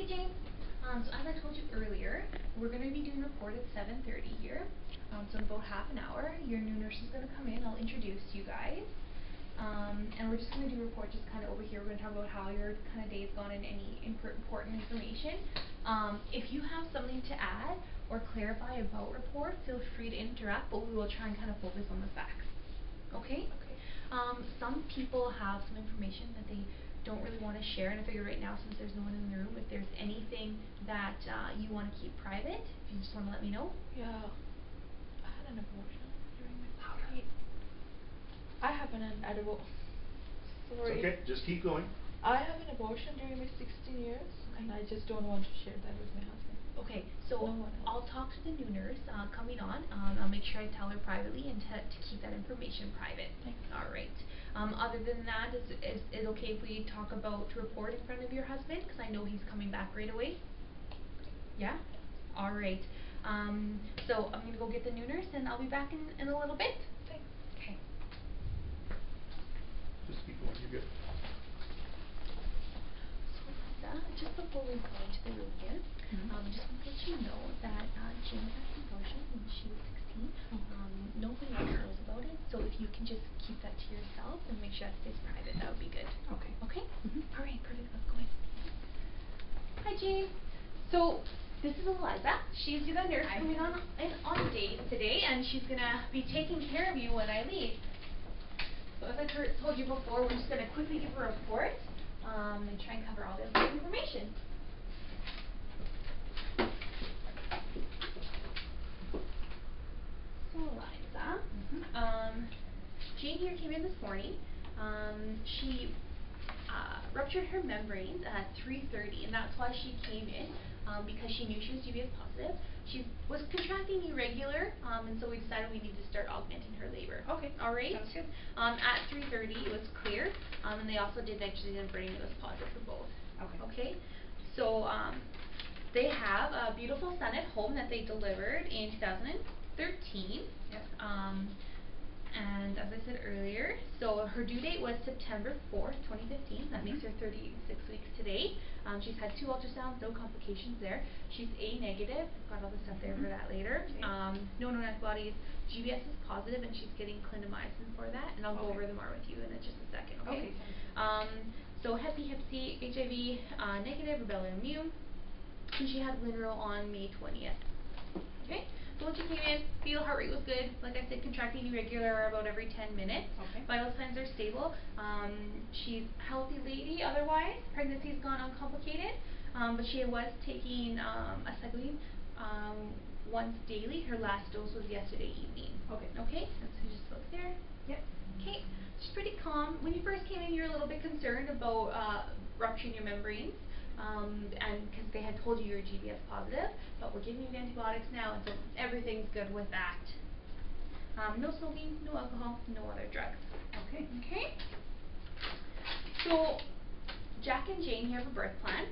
Hey Jane, so as I told you earlier, we're going to be doing a report at 7:30 here. So in about half an hour, your new nurse is going to come in. I'll introduce you guys. And we're just going to do a report just kind of over here. We're going to talk about how your kind of day's gone and any important information. If you have something to add or clarify about report, feel free to interrupt, but we will try and kind of focus on the facts. Okay? Okay. Some people have some information that they don't really want to share, and I figure right now, since there's no one in the room, if there's anything that you want to keep private, if you just want to let me know. Yeah. I had an abortion during my 16. I have an edible. Sorry. It's okay, just keep going. I have an abortion during my 16 years, and I just don't want to share that with my husband. Okay, so No one else. I'll talk to the new nurse coming on. I'll make sure I tell her privately and to keep that information private. Thanks. All right. Other than that, is it okay if we talk about report in front of your husband? Because I know he's coming back right away. Yeah? All right. So I'm going to go get the new nurse, and I'll be back in a little bit. Thanks. Okay. Just keep going, you're good. So Liza, just before we go into the room here, just want to let you know that Jane had an abortion when she was 16. Nobody else knows about it, so if you can just keep that to yourself and make sure that stays private, that would be good. Okay. Okay? All right, perfect. Let's go in. Hi, Jane. So this is Eliza. She's the nurse coming on days today, and she's gonna be taking care of you when I leave. So as I told you before, we're just gonna quickly give her a report and try and cover all the information. So Eliza, Jane here came in this morning. She ruptured her membranes at 3:30, and that's why she came in, because she knew she was GBS positive. She was contracting irregular, and so we decided we need to start augmenting her labor. Okay. All right. Sounds good. At 3:30, it was clear, and they also did nitrogen and brain. It was positive for both. Okay. Okay. So they have a beautiful son at home that they delivered in 2013. Yep. And as I said earlier, so her due date was September 4th, 2015. That makes her 36 weeks today. She's had 2 ultrasounds, no complications there. She's A negative. I've got all the stuff there for that later. Okay. No known antibodies. GBS is positive, and she's getting clindamycin for that. And I'll go over them more with you in just a second. Okay. So Hep B, Hep C, HIV negative, rebellion immune. And she had Linero on May 20th. Okay. So when she came in, fetal heart rate was good. Like I said, contracting irregular about every 10 minutes. Okay. Vital signs are stable. She's a healthy lady otherwise. Pregnancy's gone uncomplicated. But she was taking aceclidine once daily. Her last dose was yesterday evening. Okay. Okay? And so just look there. Yep. Okay. She's pretty calm. When you first came in, you were a little bit concerned about rupturing your membranes. And because they had told you were GBS positive, but we're giving you antibiotics now, and so everything's good with that. No smoking, no alcohol, no other drugs. Okay. Okay. So Jack and Jane here have a birth plan.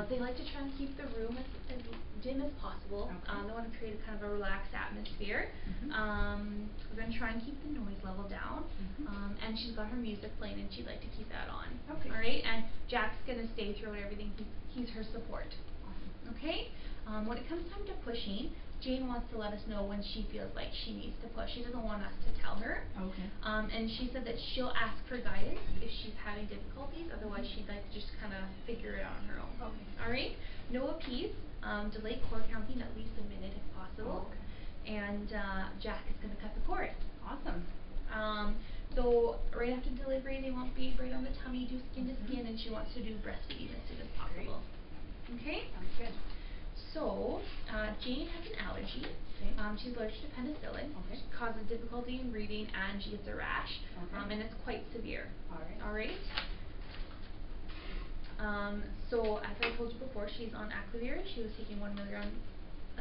They like to try and keep the room as dim as possible. Okay. They want to create a kind of a relaxed atmosphere. We're going to try and keep the noise level down. And she's got her music playing, and she'd like to keep that on. Okay. All right. And Jack's going to stay throughout everything. He's her support. Awesome. Okay. When it comes time to pushing, Jane wants to let us know when she feels like she needs to push. She doesn't want us to tell her. Okay. And she said that she'll ask for guidance if she's having difficulties. Otherwise, she'd like to just kind of figure it out on her own. Okay. All right. No appease. Delay cord counting at least a minute if possible. Okay. And Jack is going to cut the cord. Awesome. So right after delivery, they want babe right on the tummy, do skin to skin, and she wants to do breastfeeding as soon as possible. Okay. Sounds good. So, Jane has an allergy. Okay. She's allergic to penicillin. Okay. She causes difficulty in breathing, and she gets a rash. Okay. And it's quite severe. All right. All right. So as I told you before, she's on Aclivir. She was taking 1 milligram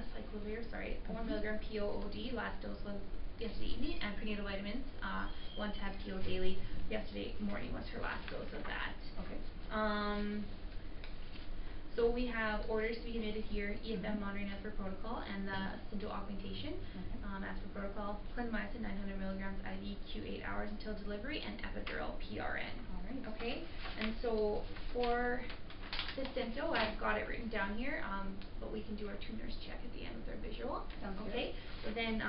acyclovir, 1 milligram POOD. Last dose was yesterday evening, and prenatal vitamins, 1 tab PO daily. Yesterday morning was her last dose of that. Okay. So we have orders to be admitted here, EFM monitoring as per protocol, and the Cinto augmentation as per protocol. Clindamycin 900 milligrams IV Q8 hours until delivery, and epidural PRN. All right. Okay, and so for the Cinto, I've got it written down here, but we can do our two-nurse check at the end with our visual. Sounds good. Okay? Then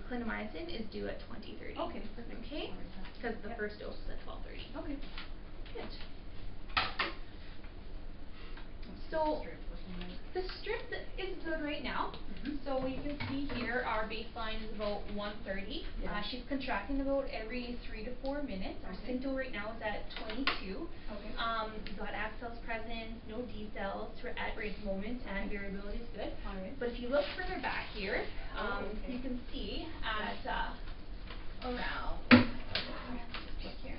clindamycin is due at 20:30. Okay, perfect. Okay? I'll write that. Because the Yep. first dose is at 12:30. Okay. Good. What's the So strip looking like? the strip is good right now. Mhm. So you can see here our baseline is about 130. Yeah. She's contracting about every 3 to 4 minutes. Our Okay. Cinto right now is at 22. Okay. We've got A cells present, no D cells. We're at rate moment and Okay. variability is good. Alright. But if you look further back here, Okay. you can see at around check here.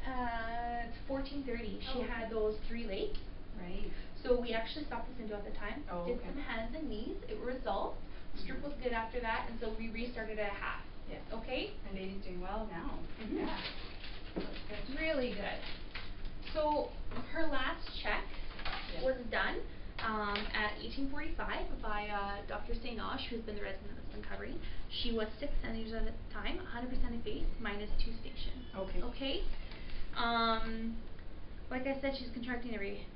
At 14:30, she Oh, okay. had those 3 lakes. Right. So we actually stopped the Cinto at the time, Oh, did okay. some hands and knees, it resolved, strip was good after that, and so we restarted at half. Yeah. Okay? And baby's doing well now. Mhm. Yeah. That's good. Really good. So her last check Yeah. was done at 18:45 by Dr. St. Osh, who's been the resident that's been covering. She was 6 centimeters at the time, 100% effaced, minus 2 stations. Okay. Okay? Like I said, she's contracting every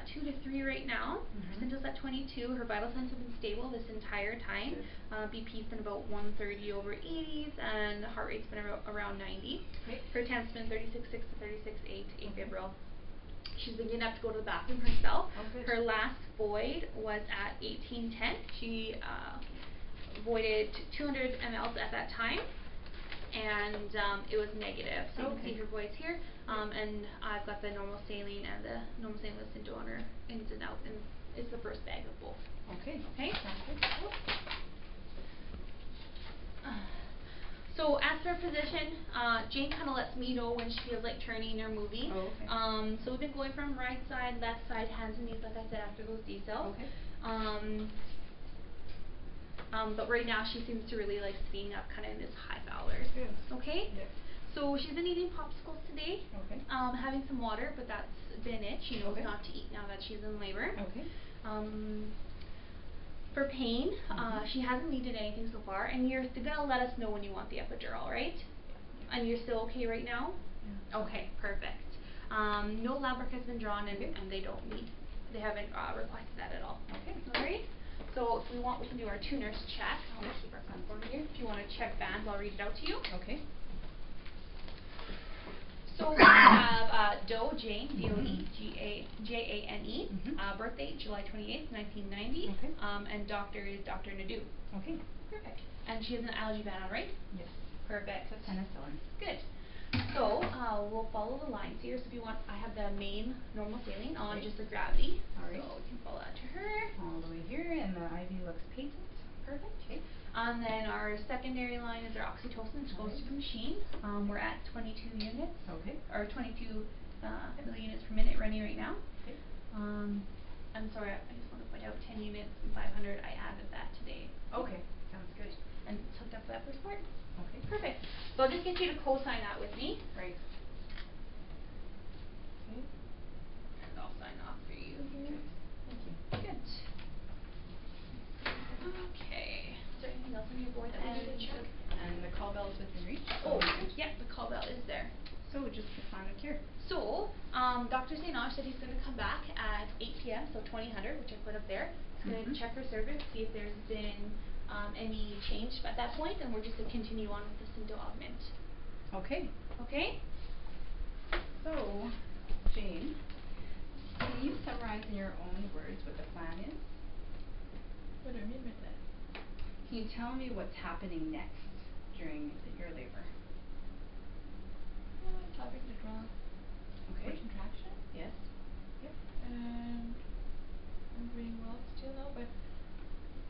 2 to 3 right now. Her Mhm. Cinto's at 22. Her vital signs have been stable this entire time. Good. BP's been about 130 over 80s, and the heart rate's been around 90. Okay. Her temp's been 36.6 to 36.8 Okay. afebrile. She's been getting up to go to the bathroom herself. Oh, good. Her last void was at 18:10. She voided 200 mLs at that time, and it was negative. So you can Okay. see her voids here, and I've got the normal saline and the normal saline with Cinto on her ins and outs, and it's the first bag of both. Okay. Okay? Sounds good. So as for position, Jane kinda lets me know when she feels like turning or moving. Oh, okay. So we've been going from right side, left side, hands and knees, like I said, after those D cells. Okay. But right now she seems to really like sitting up kinda in this high Fowler's. Good. Okay? Yeah. So she's been eating popsicles today. Okay. Having some water, but that's been it. She knows Okay. not to eat now that she's in labor. Okay. For pain, Mhm. she hasn't needed anything so far, and you're gonna let us know when you want the epidural, right? Yeah. And you're still okay right now? Yeah. Okay, perfect. No lab work has been drawn, and Okay. they haven't requested that at all. Okay. Alright? So if we want, we can do our two-nurse check. I'll keep our platform here. If you wanna check bands, I'll read it out to you. Okay. So we have Doe Jane, Mhm. Jane, Mhm. birth date July 28th, 1990, Okay. and doctor is Dr. Nadeau. Okay. Perfect. And she has an allergy ban on, right? Yes. Perfect. So penicillin. Good. So we'll follow the lines here. So if you want, I have the main normal saline on Okay. just the gravity. Alright. So we can follow that to her. All the way here, and the IV looks patent. Perfect. Okay. And then our secondary line is our oxytocin, which goes to the machine. We're at 22 units. Okay. Or 22 millunits per minute running right now. Okay. I'm sorry, I just want to point out 10 units and 500. I added that today. Okay. Sounds good. And it's hooked up to that first part. Okay. Perfect. So I'll just get you to co-sign that with me. Right. Okay. And I'll sign off for you here. Thank you. Good. Okay. Is there anything else on your board that we need to check? And the call bell is within reach. Oh, yeah, the call bell is there. So just the plan of care. So, Dr. St. Osh said he's going to come back at 8 p.m., so 2000, which I put up there. He's going to Mhm. check her cervix, see if there's been any change at that point, and we're just going to continue on with the Cinto augment. Okay. Okay? So, Jane, can you summarize in your own words what the plan is? What do you mean by that? Can you tell me what's happening next during your labor? Stopping the draw for Okay. contraction. Yes. Yep. And I'm doing well still now, but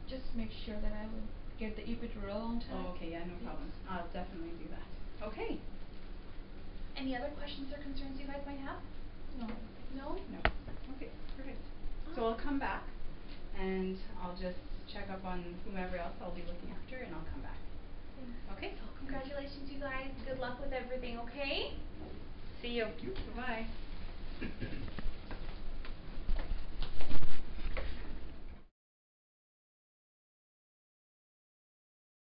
just make sure that I will get the epidural on time. Oh, okay, yeah, no Please. problem. I'll definitely do that. Okay. Any other questions or concerns you guys might have? No. No? No. Okay, perfect. So I'll come back and I'll just check up on whomever else I'll be looking after, and I'll come back. Okay? So congratulations, you guys. Good luck with everything, okay? See you. Thank you. Bye-bye.